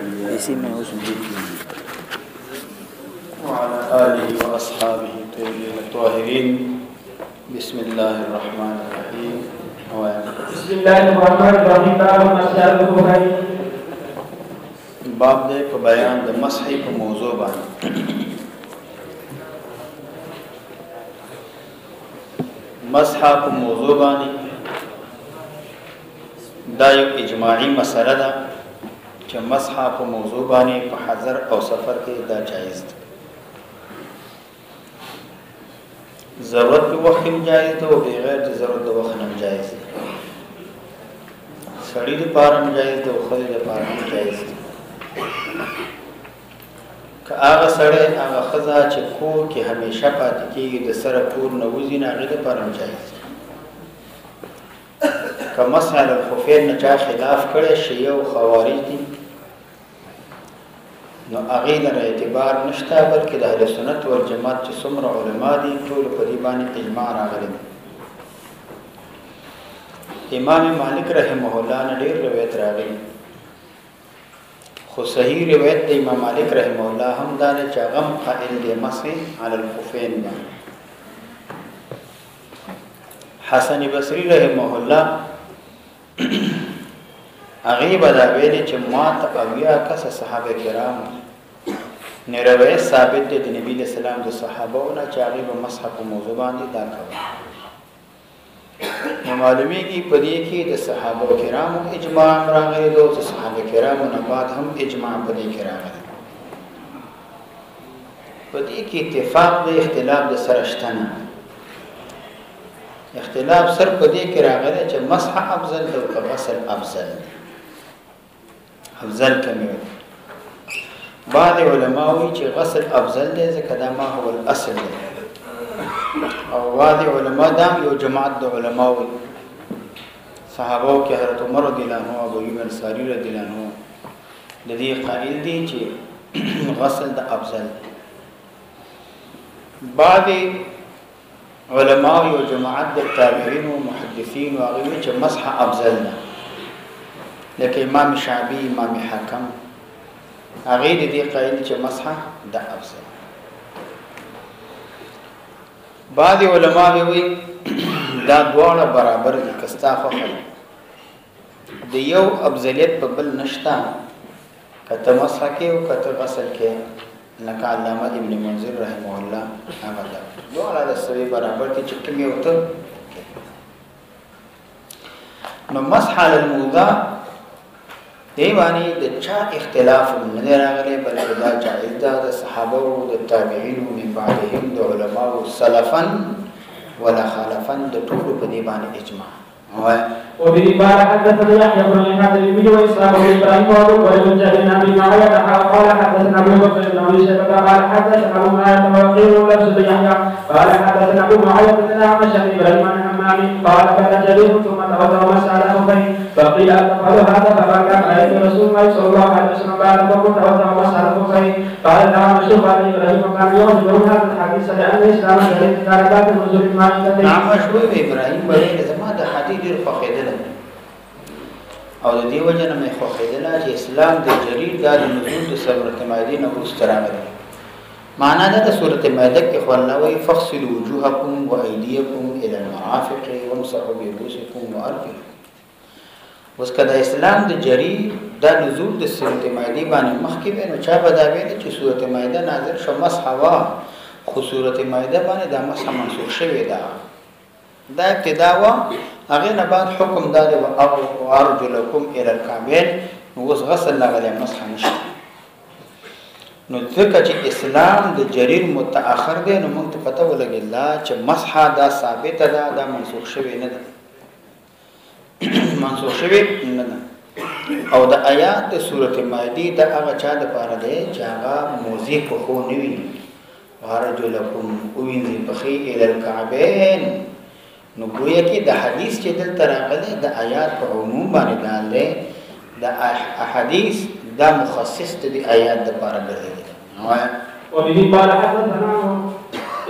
इसी में उसमें وعلى آله وأصحابه الطيبين الطاهرين بسم الله الرحمن الرحيم بسم الله الرحمن الرحيم باب دې په بیان د مسح په موضوع باندې مسح په موضوع باندې دا یو اجماعي مسله ده چې مسح په موضوع باندې په حضر او سفر کې دا جایز ده ضرورت په وخت کې جایز ده او بغیر د ضرورت د وخت نه جایز ده سړی د پاره جایز ده او خلی د پاره جایز ده که هغه سړی هغه خزا چې کور کې همیشه پاتې کېږي د سره کور نه وځي نه هغې دپاره جایز ده که مسح الخفین نه چا خلاف کړی شیعه او خوارج دي نو هغې لره اعتبار نشته بلکې د اهل سنت والجماعت چې څومره علما دي ټول په دې باندې اجماع راغلی دی امام مالک رحمه الله نه ډېر روایت راغلی خو صحیح روایت د امام مالک رحمه الله هم دا دی چې هغه قائل دی مسح علی الخفین باندې حسن بصری رحمه الله هغه به دا ویلي چې ما ته اویا کس صحابه کرام نه روایت ثابت دی د نبی اسلام د صحابهونو چې هغه په مسح په موضوع باندې دا کوي نو معلومیږي په دې کې د صحابه کرامو اجماع راغلی دی او د صحابه کرامو نه بعد هم اجماع په دې کې راغلی په دې کې اتفاق دی اختلاف د سره شته نه اختلاف سر په دې کې راغلی چې مسح افضل دی او غسل افضل دی افضل کمی بعض علماء وی چې غسل افضل دی ځکه دا ما هو الاصل دی او بعض علماء دا یو جماعت د علماء وی صحابه کې حضرت عمر رضی الله عنه ابو ایوب انصاری رضی الله عنه د دې قائل دي چې غسل د افضل دی بعض علماء یو جماعت د تابعین او محدثین او هغه چې مسح افضل ده لکه امام شعبی امام حاکم هغه دې قائل چې مسح د افضل بعض علماء وی دا دواړه برابر دي کستا خو د یو افضلیت په بل نشتا کته مسح کې او کته غسل کې لکه علامه ابن منذر رحمه الله هغه دواړه د سوي برابر دي چې کوم یو ته نو مسح علی الموضع دی باندې د چا اختلاف نه راغلی بلکې دا جائز ده د صحابه او د تابعین او من بعدهم د علما او سلفا ولا خلفا د ټول په دې باندې اجماع وبه قال حدثنا يحيى بن الحسن بن واسلام بن ابراهيم وابن جابر بن ابي معاويه قال حدثنا ابو بكر بن ابي شيبه قال حدثنا ابو معاويه وقيل لفظ يحيى قال حدثنا ابو معاويه بن الاعمش بن ابراهيم عن حمام قال كان جرير ثم توضا ومسح خفيه فقيل اتفعل هذا فما كان رايت رسول الله صلى الله عليه وسلم بعد فقلت توضا ومسح خفيه قال الاعمش قال ابراهيم كان يوم هذا الحديث لان الاسلام جرير كان ذات النزول المائده نعم مشهور ابراهيم ولې زما د حدیث ډیر خوښیدل او د دې وجه نه مې خوښیدل چې اسلام د جریر د نزول د سورۃ مائده نه وروسته راغلی معنا دا د سورۃ مائده کې خو الله وايي فغسلوا وجوهکم وایدیکم الی المرافق وامسحوا برؤوسکم وارجلکم اوس کله اسلام د جریر د نزول د سورۃ مائده باندې مخکې به نو چا بداوی چې سورۃ مائده نازل شو مسح وا خو سورۃ مائده باندې د مسح منسوخ شوی دا ابتدا وا هغه نه بعد حکم دار او ارجلکم الى الكعبين اوس غسل لغلی مسح نشته نو ځکه چې اسلام د جریر متأخر دی نو موږ ته پته ولګیلا چې مسح دا ثابت ده دا منسوخ شوی نه ده منسوخ شوی نه ده او د آیات د سورۃ مائده د هغه چا د پاره دی چې هغه موزیک خو نه وي ارجلکم وینځي بخي الى الكعبين نو گویا کې د حدیث چې دلته راغلی د آیات په عموم باندې داله د احادیث دا مخصص د آیات د لپاره ګرځي وبه قال حدثنا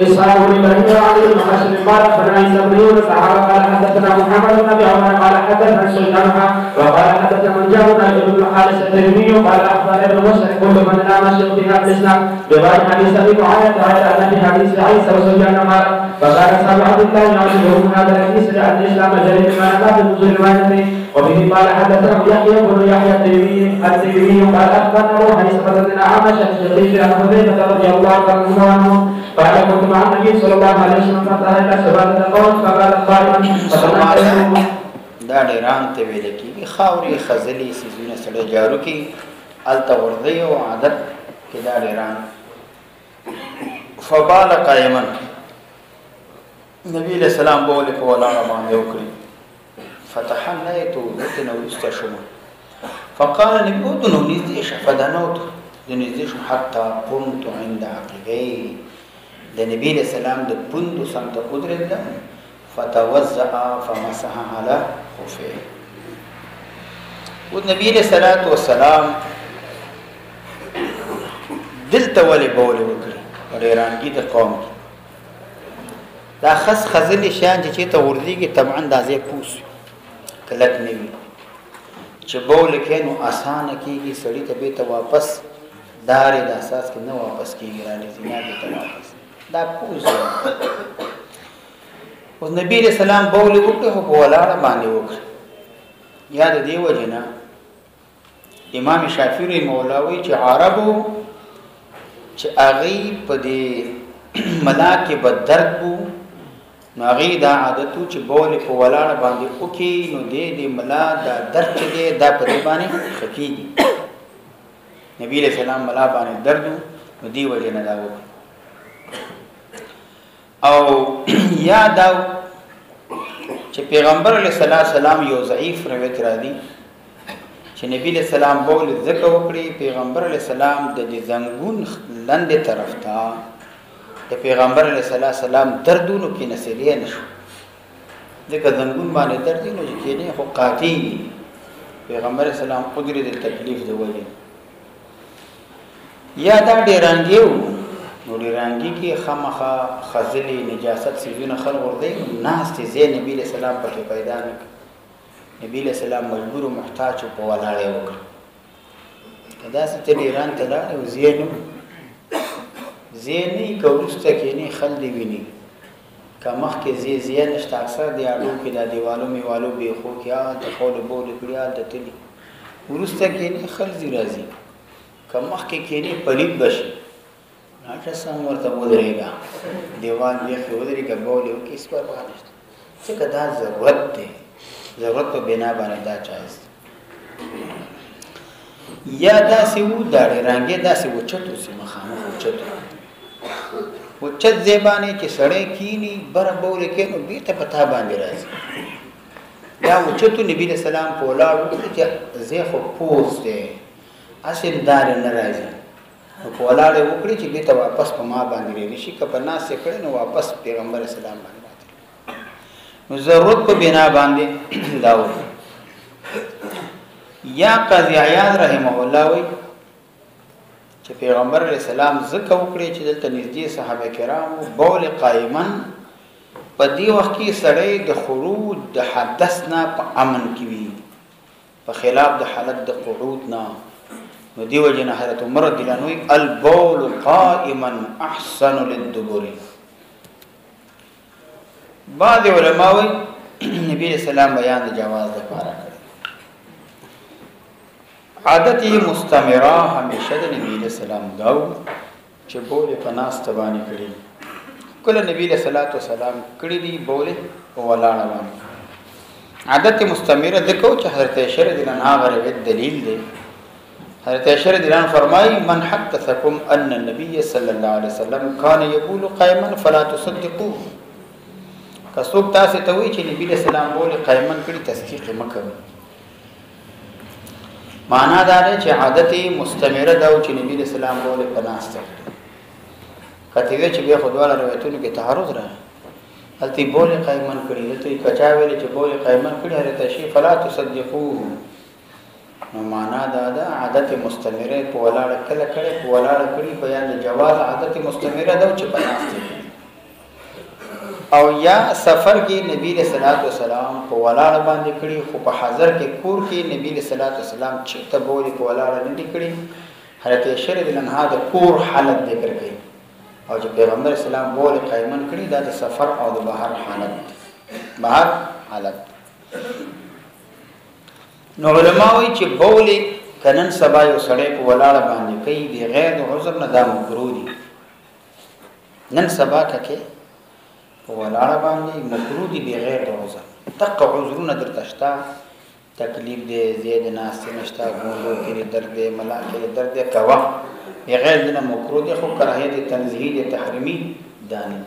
إسحاق بن إبراهيم وعلي بن حسن قال أخبرنا عيسى بن يونس قال حدثنا محمد بن أبي عمر قال حدثنا سليمان وقال حدثنا من جابر بن الحارث التيمي قال أخبر ابن مسلم كل من لا مشرق في هذا الإسلام بغير حديث أبي معاوية تعالى أن في حديث عيسى وسفيان قال فقال أصحاب عبد الله يعجبهم هذا الحديث لأن الإسلام جريء بما نفى في نزول الواحدين وبه قال حدثنا يحيى بن يحيى التيمي قال أخبرنا أبو حنيفة بن أعمش الشقيق عن حذيفة رضي الله عنه قال كنت مع النبي صلى الله عليه وسلم فانتهينا سبالة قوم فقال قائما فتناقضوا دا ډیران ته ویل کېږي خاورې خزلې سیزونه سړی جارو کې هلته ورځي او عادت کې دا ډیران فبال قائما نبی علیہ السلام بولې په ولاړه باندې وکړي فتحنیتو دتنه وروسته شوم فقال نبي ادنو نږدې شه فدنوت نږدې شم حتی قمت عند عقبی د نبی علیہ السلام د پوندو سمت قدرت فتوزع فمسح على خفيه والنبي علیہ الصلوۃ والسلام دلته ولې بوله وکړي ډیرانګي د قوم دا خزل شان چې ته ورځيږي طبعا دا زه پوس کلک نیوي چې بوله کینو اسانه کیږي سړی ته به ته واپس داري د اساس کې نه واپس کیږي را لې نه به ته واپس دا پوس اوس نبی علیہ السلام بوله وکړه په ولاړه باندې وکړه یاد دی وجنا امام شافعی مولاوی چې عربو چې اغي په دې ملاکه په درد وو نو اغي دا عادتو چې بوله په ولاړه باندې وکي نو دې ملا دا درد دې دا په دې باندې خکېږي نبی علیہ السلام ملا باندې درد نو دی وجنا دا وکړه او یاد او چې پیغمبر علیه السلام یو ضعیف روایت را دي چې نبی علیہ السلام بول ذکر وکړي پیغمبر علیه السلام د زنګون لاندې طرف ته د پیغمبر علیه السلام دردونو کې نسلې نشو ځکه زنګون باندې درد نو چې نه خو قاطی پیغمبر السلام قدرت د تکلیف دی وایي یا دا ډیرانګیو نو ډیرانګي کې خامخا خزلې نجاست سيزونه خلق ورده ناس ته زين نبی له سلام پکې پیدا نه نبی له سلام مجبور او محتاج په ولاړې وکړه دا ستې ایران ته لاړ او زینې کورسته کې نه خلد ویني کمخ کې زین نشته اکثر دی اړو کې د دیوالو میوالو به خو کې د خول بول کړیا د تلی ورسته کې نه خلد راځي کمخ کې نه پلیت بشي اته سم ورته ودرېګا دیوال یې ودرېګا بوله کې اس پر باندې څه کدا ضرورت دی ضرورت په بنا باندې دا چایس یا داسې و دا رنګه داسې و چتو سي مخامخ و چتو و چت زبانه چې سړی کینی بر بوله کې نو بیت پتا باندې راځي یا و چتو نبی رسول الله په لاړو چې زه خو پوس دی اصل دار نه راځي په ولاړه وکړي چې بیت واپس په ما باندې لري شي کپه ناس کړي نو واپس پیغمبر اسلام باندې نو ضرورت په بنا باندې داو یا قاضی عیاض رحمه الله وی چې پیغمبر اسلام ذکر وکړي چې دلته نږدې صحابه کرامو بول قائما په دې وخت کې سړی د خروج د حدث نه په امن کې وي په خلاف د حالت د قعود نه نو دیو جن حضرت عمر رضی الله عنه البول قائما احسن للدبر بعض علماء نبی اسلام بیان د جواز لپاره کړی عادت مستمره همیشه د نبی اسلام داو چې بوله پناس تبانی کړی کله نبی صلی الله علیه وسلم کړی دی بوله ولاړه باندې عادت مستمره د کو چې حضرت عائشہ رضی الله عنها غره دلیل دی حضرت عائشہ رضی اللہ عنہ فرمائی من حدثکم ان النبی صلی اللہ علیہ وسلم کان یبول قائما فلا تصدقوه کڅوک تاسو ته وی چې نبی صلی الله علیه وسلم بول قائما کړي تصدیق مکوئ معنا دا ده چې عادت مستمره دا چې نبی صلی الله علیه وسلم بول پناسته کته چې به خدواله روایتونو کې تعارض راځي هلته بول قائما کړي ته کچا ویل چې بول قائما کړي حضرت عائشہ فلا تصدقوه نو معنا دا ده عادت مستمره په ولاړه کله کړي په ولاړه کړي بیان د جواز عادت مستمره دا چې پناسته او یا سفر کې نبی له صلوات والسلام په ولاړ باندې کړي خو په حاضر کې کور کې نبی له صلوات والسلام چې ته بوله په ولاړ نه کړي حضرت عائشہ رضی الله عنها د کور حالت ذکر کړي او چې پیغمبر اسلام بوله قائمن کړي دا د سفر او د بهر حالت بهر حالت نو علماء وایي چې بوله کنن سبا یو سړی په ولاړ باندې کوي د غیر د عذر نه دا مکروه دي نن سبا کې ولاړ باندې مکروه دي بغیر د عذر تق عذرونه درته شته تکلیف دې زید ناس نشته ګوندو کې درد دې ملا کې درد دې کوا بغیر د مکروه دي خو کراهیت تنزیهی تحریمی دانی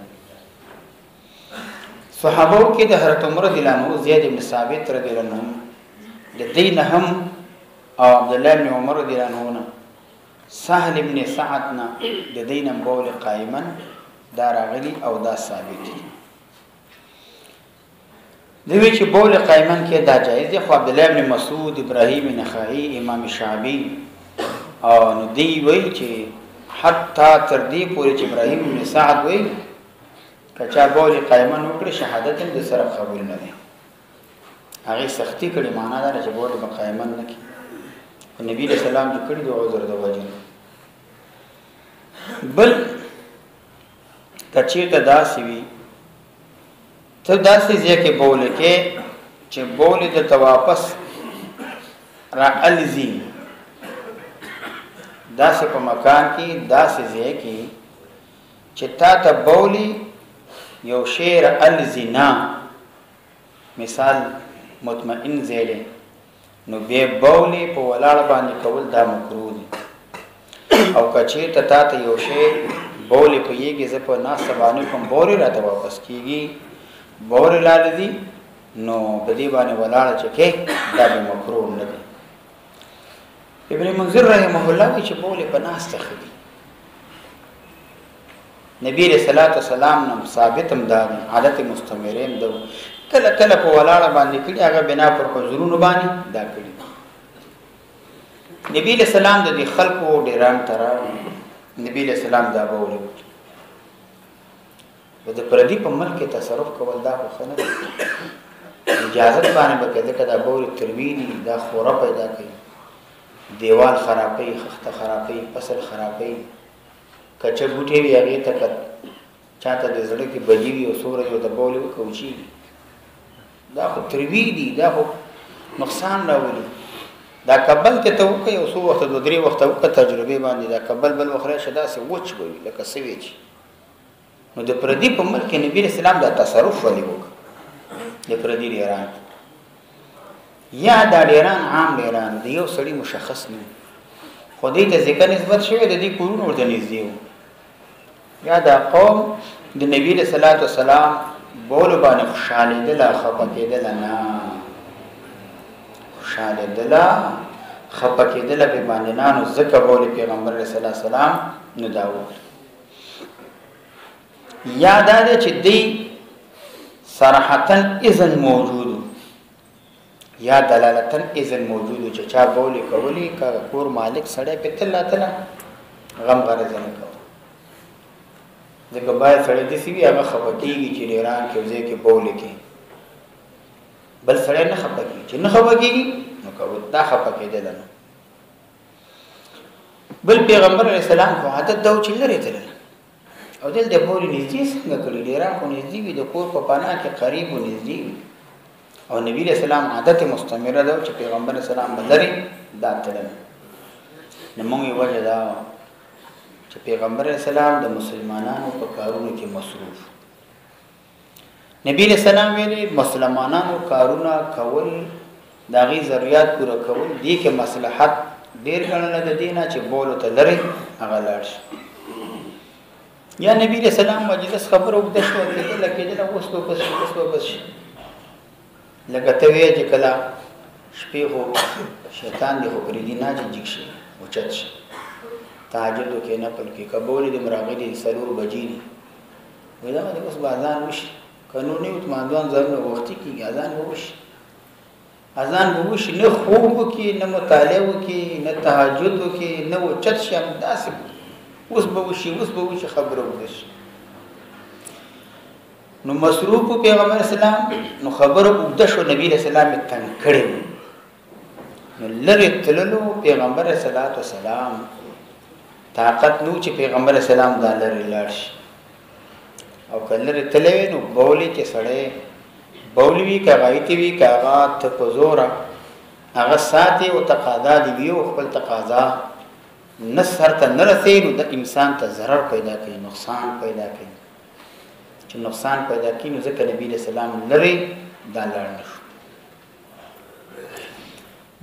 صحابه کې د حضرت عمر رضی الله عنه زید بن ثابت رضی الله عنه د دین هم او عبد الله بن عمر رضی الله عنه سهل بن سعد نه د دین بول قائما دا راغلی او دا ثابت دي دوی چې بول قائمن کې دا جایز دي خو عبد الله بن مسعود ابراهیم نخعی امام شعبی او نو دی وی چې حتی تر دې پورې چې ابراهیم بن سعد وی کچا بول قائمن وکړي شهادت هم د سره قبول نه دي هغه سختی کړي معنا دا چې بول قائمن نه کی نبی رسول الله چې کړي د عذر د وجه بل کچې ته داسې وي ته داسې ځکه بوله کې چې بوله د واپس را الزی داسې په مکان کې داسې ځکه چې تا ته بولی یو شیر الزنا مثال مطمئن زیله نو به بولی په ولاړ باندې کول دا مکروه دي او کچې ته تا ته یو شیر بولی په یېږي ز په ناس باندې کوم بولی راته واپس کیږي بولی لالدي نو په دې باندې ولاړ چکه دا به مکروه نه دي ابن منذر رحمه الله چې بولی په ناس تخدي نبی رسول الله والسلام نم ثابتم دا عادت مستمرین دو کله کله په ولاړ باندې کړي هغه بنا پر حضورونو باندې دا کړي نبی رسول الله د خلقو ډیران تر نبی له سلام دا بوله و د پردی په ملک تصرف کول دا خو نه اجازه باندې بکده کدا بوله ترویدي دا خوره پیدا کوي دیوال خرابې خخته خرابې فصل خرابې کچه بوټي وی هغه تک چاته د زړه کې بجیوي او سورې او د بوله کوچی دا خو ترویدي دا خو نقصان راولي دا قبل ته توقع او سو وخت د درې وخت او تجربه باندې دا قبل بل وخره شدا سه وچ وي لکه سويچ نو د پردي په ملک نبی رسول الله دا تصرف ولي وک د پردي ایران یا دا ایران عام ایران دی یو سړی مشخص نه خدای ته ذکر نسبت شوی د دې کورونو ورته نږدې یا دا قوم د نبی رسول الله والسلام بول باندې خوشاله دل خپکه دل نه خوشاله دل خپکه دل به باندې نانو زکه بول پیغمبر رسول الله سلام نو داو یاد ده چې دی صراحتا اذن موجود یا دلالتن اذن موجود چې چا بول کولی کا کور مالک سړی په تل تل غم غرض نه کوي دغه بای سړی د سی هغه خپکیږي چې ایران کې وځي کې بول کې بل سړی نه خپکیږي چې نه خپکیږي نو کو دا خپکیدل نه بل پیغمبر علیه السلام خو عادت دا چې لري تل او دل د بول نږدې څنګه کړی ایران خو نږدې وي د کور په پناه کې قریب و نږدې او نبی رسول الله عادت مستمره ده چې پیغمبر اسلام بدري دا تل نه موږ وجه دا چې پیغمبر اسلام د مسلمانانو په کارونو کې مصروف نبی رسول الله ویلي مسلمانانو کارونه کول داغي ضرورت پوره کول دي کې مصلحت ډیر ګڼل د دینه چې بوله ته لري هغه لاړ یا نبی رسول الله مجلس خبرو د شو کې لکه دا اوس په پس لکه ته وی چې کله شپې هو شیطان دی خو پرې دی نه جګ شي او چت شي تهجد کې نه پل کې قبول دې مراغدي سرور بجې دي ودا د اوس بازار وشي قانوني او ماندوان ځنه وخت کې اذان وشي اذان وشي نه خوب کې نه مطالعه کې نه تهجد کې نه چت شي همداسې اوس به وشي خبره وشي نو مصروف پیغمبر اسلام نو خبر وګد شو نبی رسول الله تن کړي نو لری تللو پیغمبر اسلام طاقت نو چې پیغمبر اسلام دا لری لاړ شي او کله تلوي نو بولی چې سړی بولوي کاغایتی وی کاغات ته پزورا هغه ساتي او تقاضا دی ویو خپل تقاضا نصر ته نرسي نو د انسان ته ضرر پیدا کوي نقصان پیدا کوي چې نقصان پیدا کوي نو ځکه نبی رسول الله لري دا لړ نشو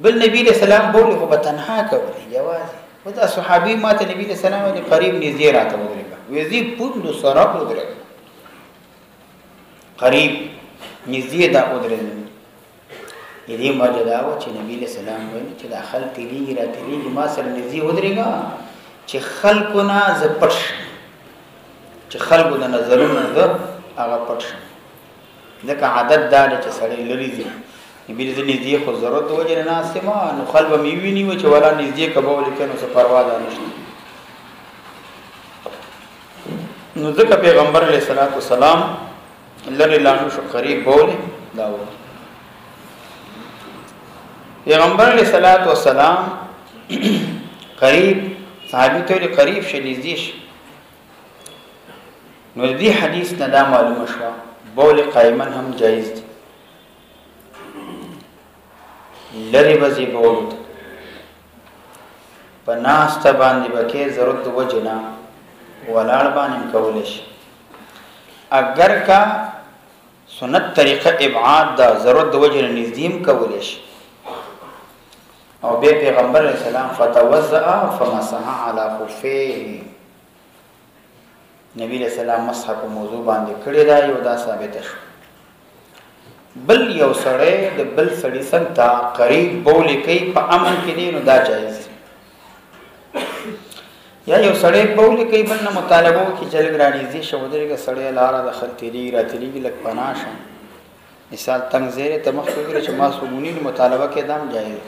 بل نبی رسول الله بوله خو به تنها کوي جواز ودا صحابي ماته نبی رسول الله قریب نږدې راته ودرېږي وزي پوند سره ودرېږي قریب نږدې دا ودرېږي دې ماجدا و چې نبی له سلام وایي چې دا خلک تیری راتلی ما سره نږدې ودرېږي چې خلقنا ز پټ چې خلقو د نظرونو د هغه پټ ځکه عادت دا چې سړی لري دي نبی دې نږدې خو ضرورت وجه نه سما نو خلک مې ویني و چې ولا نږدې کبو لیکنو څه پروا ده نشته نو ځکه پیغمبر علیه الصلاۃ والسلام لری لاندو شو قریب بوله دا و پیغمبر علیہ الصلوۃ والسلام قریب صحابی ته قریب شنیزیش نو دې حدیث نه دا معلومه شو بول قائما هم جایز دي لری بزی بولد پناست باندې بکې ضرورت وجنا ولاړ باندې کولش اگر کا سنت طریقه ابعاد دا ضرورت وجنا نزدیم کولش او به پیغمبر علیہ السلام فتوضأ فمسح على خفيه نبی علیہ السلام مسح په موضوع باندې کړی دا یو دا ثابت شو بل یو سړی د بل سړی څخه قریب بول کوي په امن کې دی نو دا جایز یا یو سړی بول کوي بل نه مطالبه کوي چې لګرانیزي شو درګه سړی لاره د خلتيري راتلي لک پناشه مثال تنگ زیره ته مخکې چې ما سمونی مطالبه کې دام جایز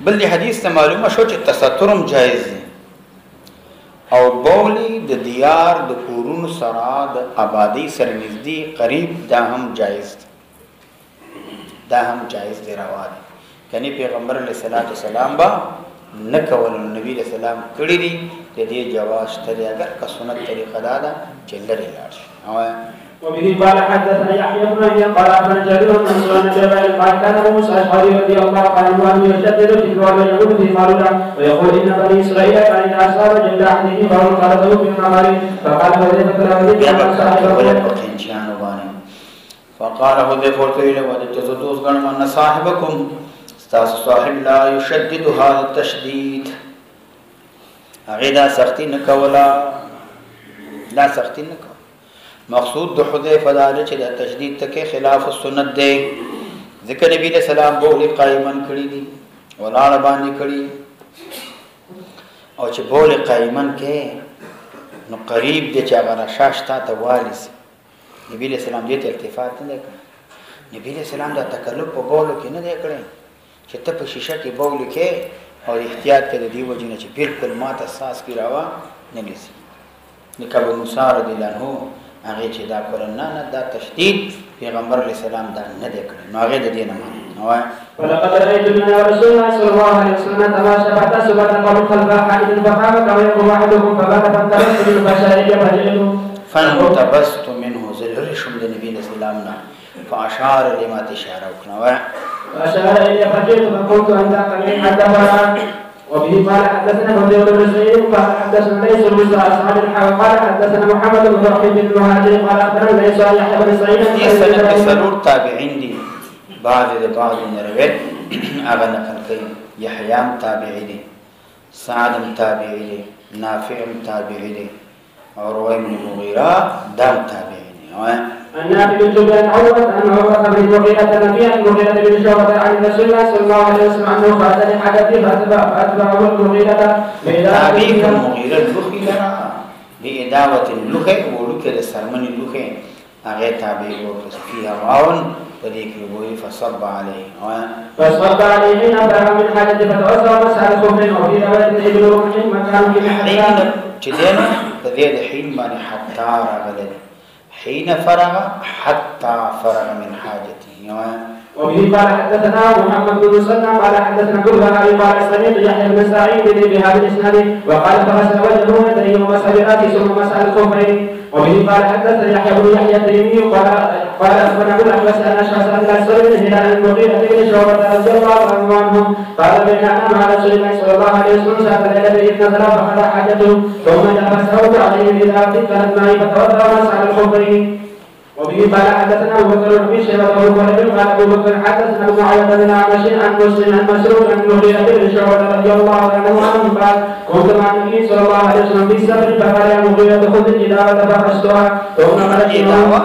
بل دی حدیث ته معلومه شو چې تسترم جایز دی او بولی د دیار د کورونو سره د آبادی سره نږدې قریب دا هم جایز دی دا هم جایز دی روا دی کني پیغمبر علیه الصلاۃ والسلام با نکول نبی علیہ السلام کړی دی د دې جواز ته اگر که سنت طریقه دا ده چې لري لاړ شي وبه قال حدثنا يحيى بن ابي قال عن جابر بن سلمان جابر قال كان ابو موسى الاشعري رضي الله عنه عنه يشدد في الوعد ويقول في مالولا ويقول ان بني اسرائيل كان اذا اصاب جلد احدهم فهو قالته في النهار فقال حذيفه الى وجدت من صاحبكم استاذ صاحب لا يشدد هذا التشديد اغدا سختي نکولا لا سختي نکولا مقصود د حذیفه دا چې د تشدید تکي خلاف السنت دی ذکر نبی له سلام بوله قائما کړی دي ولاړ باندې کړی او چې بوله قائما کې نو قریب دي چې هغه شاشتا ته والیس نبی له سلام دې ته التفات نه کړ نبی له سلام دا تکلف په بوله کې نه کړی چې ته په شیشه کې بوله کې او احتیاط کړي دی وجنه چې بالکل ماته احساس کی راوا نه نسی نکابه موسی رضی الله عنه هغه چې دا قرآن نه دا تشدید پیغمبر علیه السلام دا نه کړی نو هغه د دې نه مانی نو ولقد رأيت من رسول الله صلى الله عليه وسلم تماشى حتى سبت قوم خلف حائط فقام كما يقول احدكم فبات فانتبست من المشاهد فانتبست منه زلر شم د نبی علیه السلام نه فاشار لما اشاره وکړه واشار الى فجئت فقلت انت قد حدثنا وبه قال حدثنا فضيل بن سعيد قال حدثنا ليس بن اصحاب الحوى قال حدثنا محمد بن رحيم بن المهاجر قال اخبرنا ليس يحيى بن سعيد في سنه سرور تابعين دي بعض روایت هغه نقل کوي يحيى تابعي دي سعد تابعي دي نافع تابعي دي او روي بن مغيرة دام تابعي دي النافع بن جبير عوض ان عوض بن المغيرة نبيا المغيرة بن شعبة عن رسول الله صلى الله عليه وسلم انه خرج لحدث فاتبعه المغيرة تعبير المغيرة اللخي لنا بإداوة اللخي ولك لسرمن اللخي هغه تعبير فيها معاون طريق لبوي فصب عليه فصب عليه حين أبرع من حاجة فتوسع وسأل خبر وفي رواية ابن رمح مكان في حين جدنا فذي حين ما حتى رغلد حين فرغ حتى فرغ من حاجته. وبه قال حدثنا محمد بن مسلم قال حدثنا ابو البهاري قال سمعت يحيى بن سعيد بهذا الاسناد وقال فغسل وجهه يديه ومسح براسه ثم مسح الكفين. وبه قال حدثنا يحيى بن يحيى التيمي قال اخبرنا ابو الاحوص ان اشعث بن الاسود بن هلال المغيرة بن شعبة رضي الله عنه قال بينما مع رسول الله صلى الله عليه وسلم ساعة الليلة اذ نزل فقضى حاجته ثم جاء فسهوت عليه اذا كانت معي فتوضا ومسح الكفين. وبه قال حدثنا ابو بكر بن شيبه وابو بكر قال ابو بكر حدثنا معاويه بن اعمش عن مسلم عن مسروق عن المغيرة بن شعبة رضي الله عنه قال كنت مع النبي صلى الله عليه وسلم في سفر فقال يا مغيرة خذ الإداوة فخرجتها ثم خرجت إداوة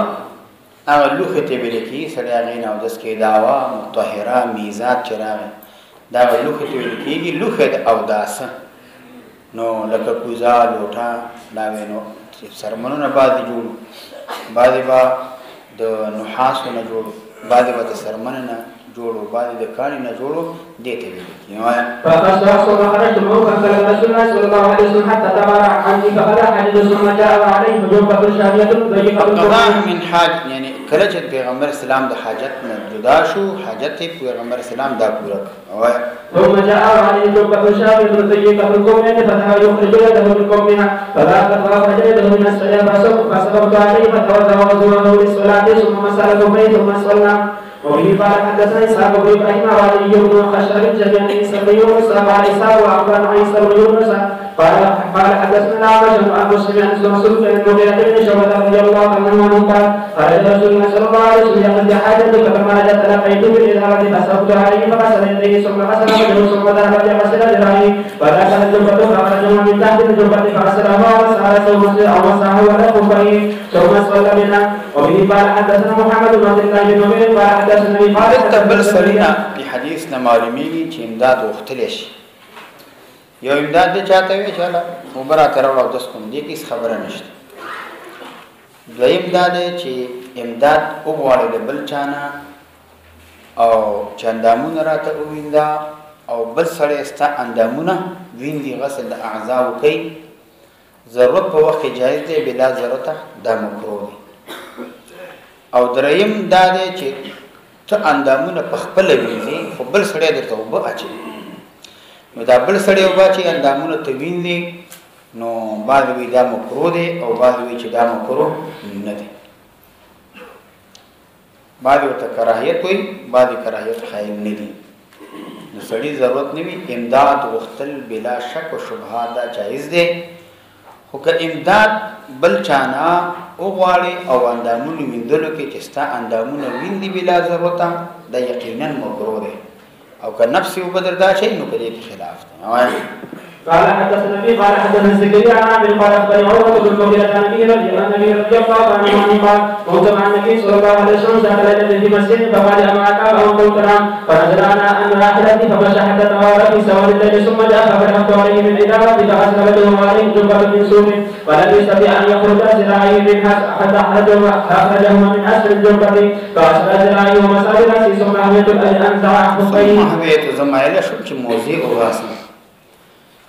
لوخه ته ویل کی سړی هغې نه اودس کې داوا مطهره میزات چې راغی دا لوخه ته ویل کېږي لوخه د اوداسه نو لکه کوزه لوټه دا نو سرمنونه بعضې جوړو بعضې به د نحاسو نه جوړو بعضې به د سرمن نه جوړو بعضې د کاڼي نه جوړو دې ته ویل کېږي. فخرجت معه فانطلق رسول الله صلى الله عليه وسلم حتى تبرع عني فقال حديث ثم جاء عليه جوبة شامية ضيقة من حاج يعني کله چې پیغمبر اسلام د حاجت نه جدا شو حاجت پیغمبر اسلام دا پورا وای. ثم جاء عليه جوبة شامية ضيقة القومين فذهب يخرج يده من قومها فذهب فأخرج يده من الصلاة فسبقت عليه فتوضأ وضوءه للصلاة ثم مسح كفيه ثم صلى. وبه قال حدثنا اسحاق بن ابراهيم وعلي بن خشرب جميعا عيسى بن يونس قال اسحاق واخبرنا عيسى بن يونس قال حدثنا الاعمش عن مسلم عن مسروق بن المغيرة بن شعبة رضي الله عنه قال قال رسول الله صلى الله عليه وسلم يقضي حاجتك فلما رجعت لقيت بالإدارة فسبقت عليه فغسل يديه ثم غسل وجهه ثم ذهب فغسل ذراعيه فدخل الجبة فأخرجه من تحت الجبة فغسله ومسحه على كفيه ثم صلى بنا. وبه قال حدثنا محمد بن عبد الله بن نمير قال حدثنا بل سرینا په حدیث نه معلومیږي چې امداد وختلی شي یو امداد د چاته وی چاله عمره ترول او داس کوم دي کیس خبره نشته. دویم دا دی چې امداد وګواړي د بل چانه او چندامونه راته ویندا او بل سره استا اندامونه ویندي غسل د اعضاء کوي ضرورت په وخت جایز دی بلا ضرورت دا مکروه دی. او دریم دا دی چې ته اندامونه په خپل وینځي خو بل سړی درته وبه اچي نو دا بل سړی وبه چې اندامونه ته وینځي نو بعض وی دا مکروه دی او بعض وی چې دا مکروه نه دی. بعض ورته کراهیت وي بعض کراهیت خیر نه دي. نو سړی ضرورت نه وي امداد وختل بلا شک او شبهه دا جایز دی. خو که امداد بل چانا وغواړي او اندامونه ویندلو کې چې ستا اندامونه ویندي بلا ضرورت دا یقینا مکروه دی. او که نفس یو بدردا شي نو په دې کې خلاف دی. قال حدثنا النبي قال حدثنا زكريا عن عامر قال اخبرني عروه بن المغيرة عن النبي رضي الله عنه قال كنت مع النبي صلى الله عليه وسلم ذات ليله في مسجد فقال امعك او قلت نعم فنزل انا عن راحلتي فمشى حتى توارى في سواد الليل ثم جاء فبرهت عليه من ادارتي فغسل وجهه عليه جبه من سوق ولم يستطع ان يخرج ذراعيه من حتى اخرجهما من اسفل الجبه فغسل ذراعيه ومسح براسه ثم اهويت انزع خفيه ثم اهويت زمايله شو چې موزي او غاسل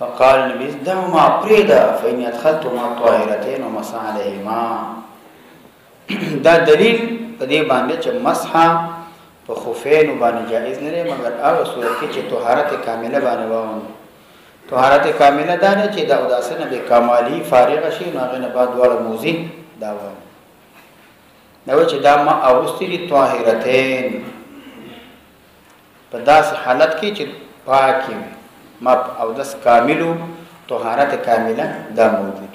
فقال النبي دعهما بريدا فإني أدخلتهما طاهرتين ومسح عليهما. دا دلیل په دې باندې چې مسح په خفین باندې جائز نه دی مګر هغه صورت کې چې طهارت کامله باندې وونه. طهارت کامله دا نه چې دا اوداسنه به کمالی فارغ شي نو هغه نه بعد وړ موزي دا وونه. نو چې دا ما اوستری طاهرتين په داسې حالت کې چې پاکي ما او داس کاملو طهارت کامله دا موجود.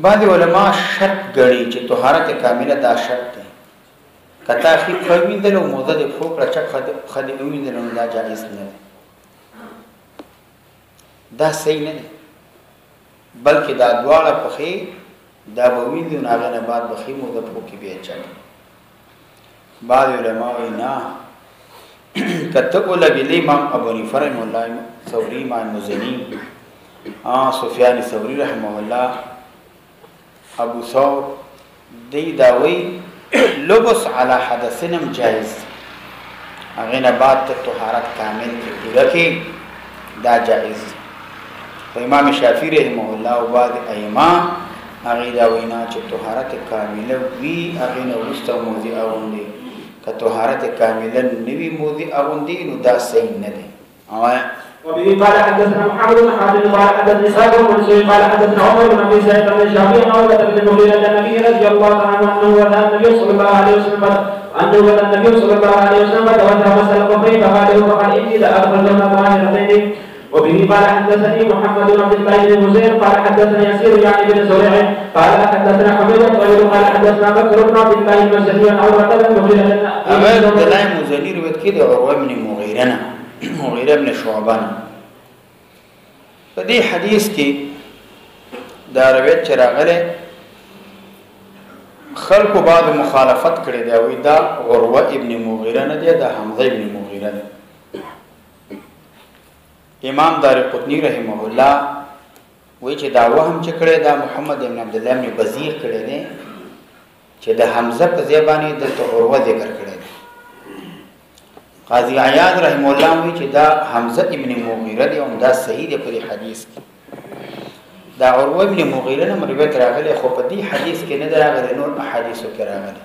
بعض علماء شرط غړي چې طهارت کامله دا شرط دی. کتا خې خویندل او موده د فوق رچ خدي ویندل نو دا جائز نه دی. دا صحیح نه دی بلکې دا دواړه پخې دا بویندل نه غنه بعد بخې موده فوق کې بیا چا. بعض علماء وینا کته ولګي امام ابو حنیفه رحمه الله ثوری امام مزنی سفیان ثوری رحمه الله ابو ثور دی داوی لبس علی حدثنم جائز هغه نه بعد ته طهارت کامل پوره کی دا جائز. امام شافعی رحمه الله او بعض ائمه هغه دا وینا چې طهارت کامله وی هغه نو وروسته موضوع اوندي که طهارت کامله نوی موضوع اوندي نو دا صحیح نه دی. وبه قال حدثنا محمد بن حاتم قال حدثنا اسحاق بن منصور قال حدثنا عمر بن ابي سعيد بن الشافعي عن عروه بن المغيرة عن النبي رضي الله عنه انه ودع النبي صلى الله عليه وسلم فتوضا مسل الكفرين فقال اني لادخلهما طاهرتين. وبه قال حدثني محمد بن عبد الله بن مزير قال حدثنا يسير يعني بن زريع قال حدثنا حميد الطويل قال حدثنا بكر بن عبد الله المزني عن عروه بن المغيرة عبد الله المزني روایت کړي د عروه بن مغیره بن شعبہ. په دې حدیث کې دا روایت چې راغله خلکو بعد مخالفت کړي دی او دا عروه ابن مغیره نه دی، دا حمزه ابن مغیره دی. امام دارقطنی رحمه الله وایي چې دا وهم چې کړي دا محمد ابن عبد الله ابن بزیغ کړي دی چې د حمزه په ځای باندې د عروه ذکر کړي. قاضی عیاض رحم الله وی چې دا حمزه ابن مغیره دی او دا صحیح دی په حدیث کې. دا عروه ابن مغیره نه روایت راغلی خو په دې حدیث کې نه راغلی، نور احادیثو کې راغلی.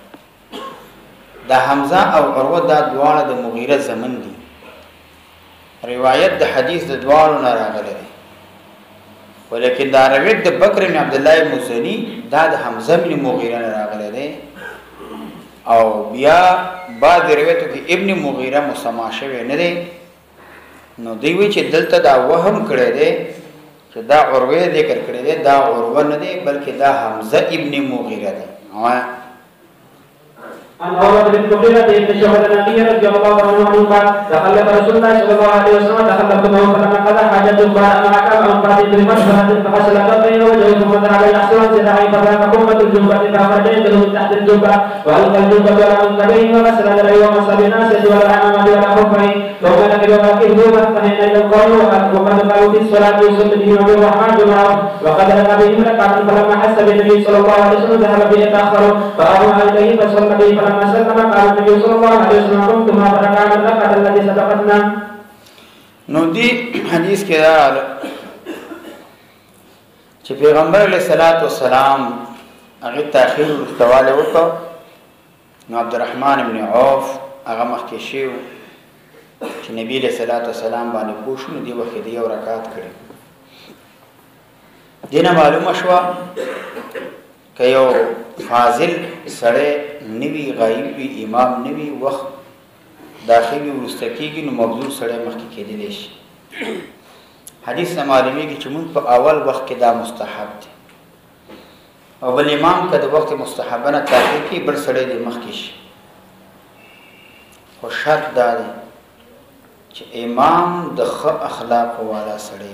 دا حمزه او عروه دا دواړه د مغیره زمن دي. روایت د حدیث د دواړو نه راغلی دی، ولیکن دا روایت د بکر بن عبد الله مزنی دا د حمزه ابن مغیره نه راغلی دی. او بیا بعد روایتو کې ابن مغیره مسما شوی نه دی، نو دی وی چې دلته دا وهم کړی دی چې دا عروه ذکر کړی دی، دا عروه نه دی بلکې دا حمزه ابن مغیره دی. عن عروة بن المغيرة بن شعبة النبي رضي الله عنه قال تخلف رسول الله صلى الله عليه وسلم تخلفت معه فلما قضى حاجته قال اما كان عن بعض بمشفرة فغسل كفيه ووجهه ثم دعا عليه احسن زراعي فذاك قمة الجبة فاخرج يده من تحت الجبة والقى الجبة على منكبيه وغسل ذرعه ومسح بناصيته والعمامة والخفين ثم نكب وراكبه فانتهينا الى القول وقد قالوا في الصلاة يصلي به عبد الرحمن جمعه وقد ركب بهم ركعة فلما حس بالنبي صلى الله عليه وسلم ذهب به يتاخر فاوى اليه فصلى به فلما سلم قال النبي صلى الله عليه وسلم قمتم فركع من الركعة التي سبقتنا. نو دی حدیث کې دا چې پیغمبر علیه الصلاۃ والسلام هغه تاخير واستواله وکړ، نو عبدالرحمن ابن عوف هغه مخکې شو چې نبی علیه الصلاۃ والسلام باندې پوښتنه دی وخت دی یو رکعت کړي. دینه معلومه شو که یو فاضل سړی نوی غایب وی امام نوی وخت داخلي ورستکیږي نو مبذور سړی مخکې کېدلی شي. حدیث نه معلومیږي چې موږ په اول وخت کې دا مستحب دی او بل امام که د وخت مستحبانه تاخیر کې بل سړی د مخکې شي. خو شرط دا دی چې امام د ښه اخلاق والا سړی،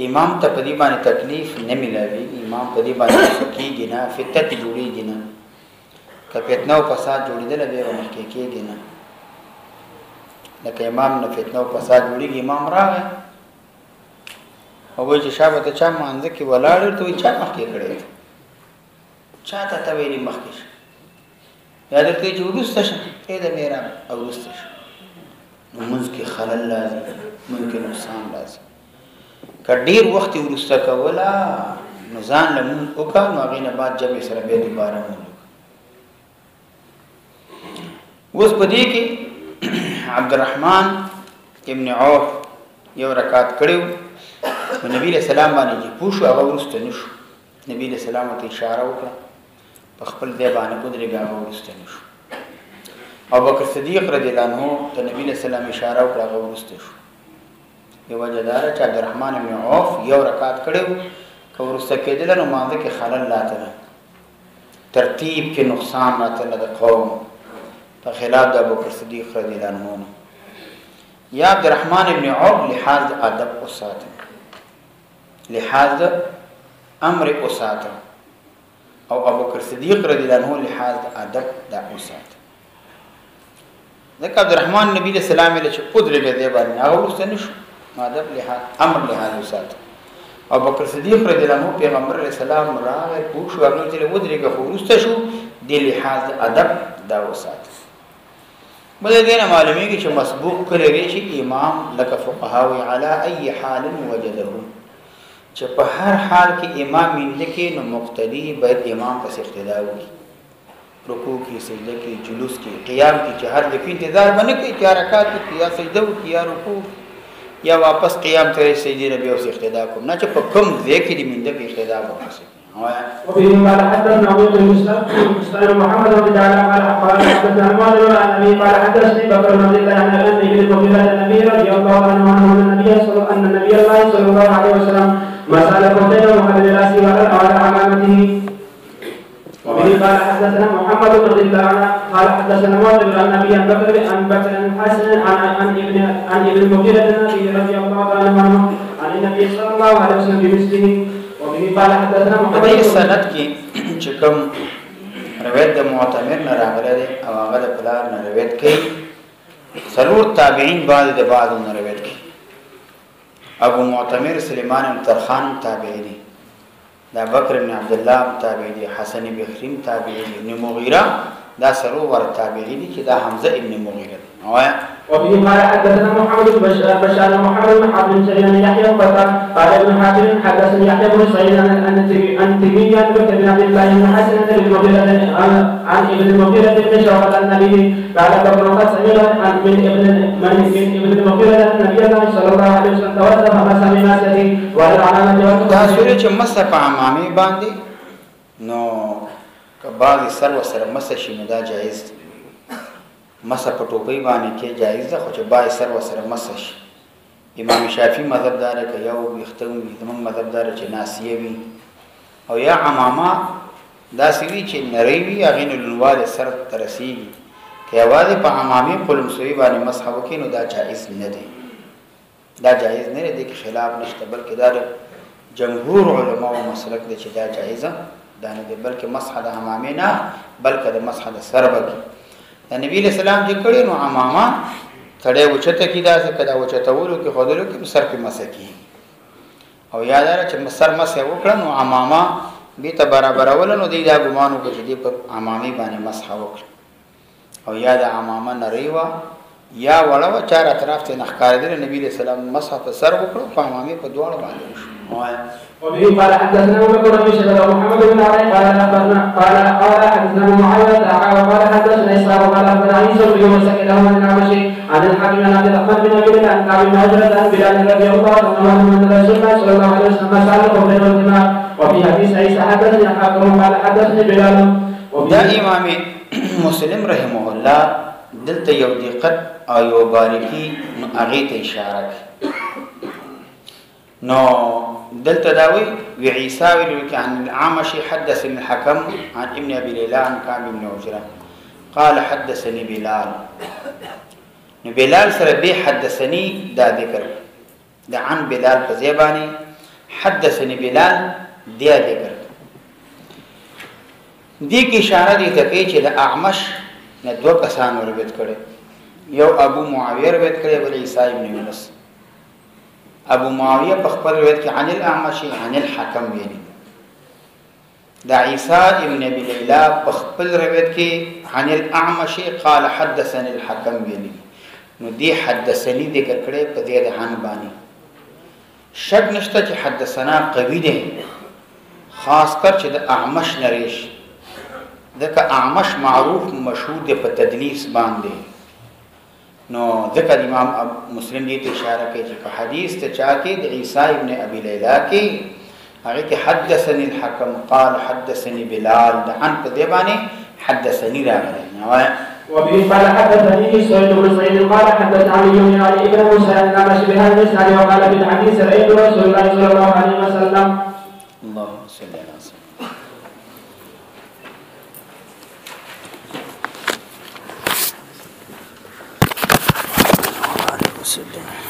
امام ته په دې باندې تکلیف نه ملاوي، امام په دې باندې سکیږي نه، فتنه جوړیږي نه، که فتنه او فساد جوړیدل به مخکې کېږي نه. لکه امام نه فتنه او فساد جوړیږي، امام راغی او وایي چې شابه ته چا مانځه کې ولاړ ته وایي چا مخکې کړی چا ته ویلي مخکې شه یا درته چې وروسته شه ای د میرا او وروسته شه، نو منځ کې خلل لازم، منځ کې نقصان لازم. که ډیر وخت وروسته کولا نو ځان له مونږ وکړه، نو هغې نه بعد جمع سره بیا دوباره مونږ وکړه. اوس په دې کې عبدالرحمن ابن عوف یو رکعت کړی و، نبی علیہ السلام باندې چې پوه شو هغه وروسته نه شو. نبی علیہ السلام ته اشاره وکړه په خپل ځای باندې ودرېږه، هغه وروسته نه شو. ابوبکر صدیق رضی الله عنه ته نبی علیہ السلام اشاره وکړه، هغه وروسته شو. یو وجه دا چې عبدالرحمن بن عوف یو رکعت کړی و، که وروسته کېدله نو مانځه کې خلل راتله، ترتیب کې نقصان راتله د قوم په خلاف د ابوبکر صدیق رضی الله عنه. یا عبدالرحمن بن عوف لحاظ د ادب وساته، لحاظ د امر وساته، او ابوبکر صدیق رضی الله عنه لحاظ د ادب دا وساته. ځکه عبدالرحمن نبی علیہ السلام له چې قدرت دې باندې هغه وروسته نشو، ادب لحاظ امر لحاظ وساته. ابوبکر صدیق رضی الله عنه پیغمبر علیہ السلام راغی پوه شو هغه ته ودرېږه، خو وروسته شو د لحاظ ادب دا وساته. بل دې نه معلومیږي چې مسبوق کړی شي امام لکه فقهاوی علی ای حال وجده، چې په هر حال کې امام منځ کې نو مقتدی باید امام پس اقتدا وکړي رکوع کې سجده کې جلوس کې قیام کې چې هر دفعه انتظار باندې کې چې رکعات کې یا سجده وکړي یا رکوع یا واپس قیام ته سجدي ربي او اقتدا کوم نه چې په کوم ځای کې د منځ کې اقتدا وکړي وفيه قال حدثنا ابو مسلم محمد بن تعالى قال حدثنا مالك عن النبي قال حدثني بكر بن عبد الله عن ابي بن النبي رضي الله عنه ان النبي صلى الله عليه وسلم ما سال قتيل محمد راسي وعلى عمامته. وبه قال حدثنا محمد بن عبد الله قال حدثنا مالك عن النبي عن بكر بن حسن عن ابن المغيرة النبي رضي الله عنه عن النبي صلى الله عليه وسلم بمثله. قال حدثنا محمد بن سند کې چې کوم روایت د معتمر نه راغلی دی او هغه د پلار نه روایت کوي ضرور تابعین بعد د بعض نه روایت کوي ابو معتمر سليمان بن ترخان تابعی دی دا بکر بن عبد الله تابعی دی حسن بن تابعی دی ابن مغیره دا سرور تابعی دی چې دا حمزه ابن مغیره دی. وفيه قال حدثنا محمد بن بشار محمد بن حاتم سيدنا يحيى قال ابن حاتم حدثني يحيى بن سعيد عن تيمية بن عبد الله بن حسن عن ابن المغيرة بن شعبة النبي قال بكر قد سمع من ابن المغيرة النبي صلى الله عليه وسلم توسل فمسح بناصيته وعلى العلامة. دا سورې چې مسح په عمامه باندې نو کباغ سر وسره مسح شي نو دا جایز دی. مسح په ټوپۍ باندې کې جایز ده خو چې با سر وسره مسح شي. امام شافعي مذهب دار کې یو وختم زموږ مذهب دار چې ناسیه وي او یا عمامه دا سوي چې نری وي هغه نو لنواله سر ترسيږي کې اواز په عمامه قلم سوي باندې مسح وکړي نو دا جایز نه دی. دا جایز نه دی کې خلاف نشته بلکې دا جمهور علما او مسلک دي چې دا جایزه دا نه دی بلکې مسح د عمامه نه بلکې د مسح د سر وکړي. نبی له سلام چې کړي نو عمامه تړې وچته کی دا څه کدا وچته ورو کې خودلو کې سر په مسکی او یادار چې سر مسه وکړه نو عمامه به ته برابر ول نو دی دا ګمانو کې چې په عمامي باندې مسح وکړه او یاد عمامه نریوا یا وړو چار اطراف ته نخکار دي نبی له سلام مسح په سر وکړه په عمامي په دوړ باندې وبه قال حدثنا ابو بكر بن شيبه ومحمد بن علي قال حدثنا معاويه قال حدثنا اسحاق قال حدثنا عيسى بن يونس كلاهما عن الأعمشي عن الحاكم عن عبد الرحمن بن ابي عن كعب بن عجرة عن بلال رضي الله عنه ان رسول الله صلى الله عليه وسلم سال قبل الجماع. وفي حديث عيسى حدثني الحاكم قال حدثني بلال. دا امام مسلم رحمه الله دلته یو دقت او یو باریکی هغه ته اشاره نو دلته داوي وعيسى ويلك عن الأعمش حدثني الحكم عن ابن ابي ليلى عن كعب بن عجرة قال حدثني بلال. بلال سره به حدثني دا ذکر دا عن بلال په زبانه حدثني بلال دا ذکر دې کې اشاره دي ته چې د اعمش نه دوه کسان روایت کړي یو ابو معاويه روایت کړي بل عيسى ابن يونس. ابو معاويه په خپل روایت کې عن الاعمش عن الحكم ویلي دا عيسى ابن ابي ليلى په خپل روایت کې عن الاعمش قال حدثني الحكم ویلي نو دی حدثني ذکر کړي په دې د عن باندې شک نشته چې حدثنا قوي دي خاص کر چې د اعمش نریش دغه اعمش معروف مشهور دی په تدلیس باندې نو ذکر امام مسلم دې ته اشاره کوي چې په حدیث ته چا کې د عيسى ابن ابي ليلى کې هغه کې حدثني الحكم قال حدثني بلال د عن په دې باندې حدثني راغلی نو وبه قال حدثني سعيد بن سعيد قال حدث علي بن علي بن موسى عن الأعمش بهذا الاسناد وقال في الحديث رأيت رسول الله صلى الله عليه وسلم. اللهم صل على سيدنا